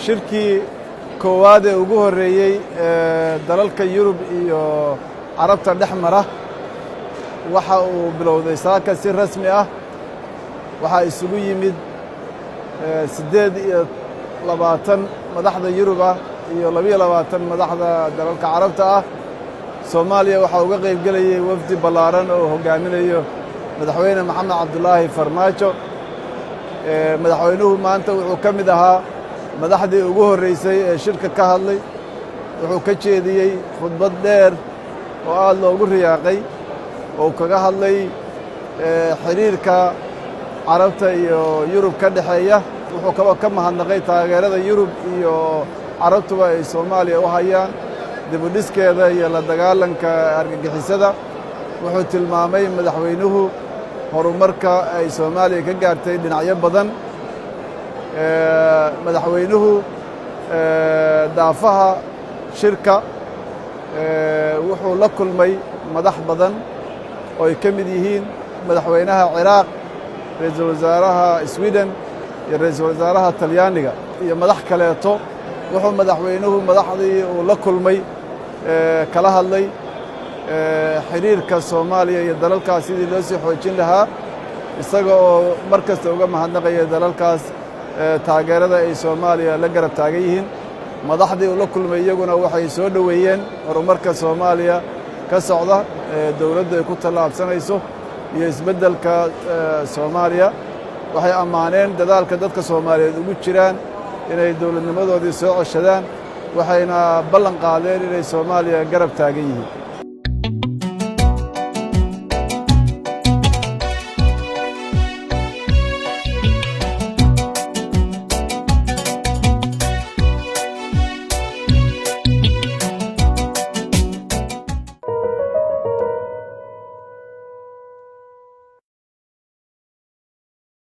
shirkii koowaad ee ugu horreeyey dalalka Yurub iyo Carabta dhex mara waxa uu bilowday saaka si rasmi ah waxa isugu yimid 28 madaxda Yurub ah iyo 22 madaxda dalalka Carabta ah. Soomaaliya waxa uga qayb galayay wafdi ballaaran oo hogaaminayo madaxweyne Maxamed Cabdullaahi Farmaajo. Madaxweynuhu maanta wuxuu ka mid ahaa madaxdii ugu horreysay ee shirka ka hadlay. Wuxuu ka jeediyey khudbad dheer oo aad loogu riyaaqay oo kaga hadlay xiriirka Carabta iyo Yurub ka dhexeeya. Wuxuu kaloo ka mahadnaqay taageerada Yurub iyo Carabtuba ay Soomaaliya u hayaan dib u dhiskeeda iyo la dagaalanka argagixisada. Wuxuu tilmaamay madaxweynuhu horumarka ay Soomaaliya ka gaartay dhinacyo badan. Madaxweynuhu daafaha shirka wuxuu la kulmay madax badan oo ay ka mid yihiin madaxweynaha Ciraaq, ra'iisul wasaaraha Sweden iyo ra'iisul wasaaraha Talyaaniga iyo madax kaleeto. wuxuu madaxweynuhu madaxdii uu la kulmay kala hadlay xiriirka Soomaaliya iyo dalalkaas sidii loo sii xoojin lahaa, isaga oo markasta uga mahadnaqaya dalalkaas taageerada ay Soomaaliya la garab taagan yihiin. madaxdii uu la kulmay iyaguna waxay soo dhoweeyeen horumarka Soomaaliya ka socda dowladda ay ku tallaabsanayso iyo isbeddelka Soomaaliya. waxay ammaaneen dadaalka dadka Soomaaliyeed ugu jiraan inay dowladnimadoodii soo ceshadaan, waxayna ballan qaadeen inay Soomaaliya garab taagan yihiin.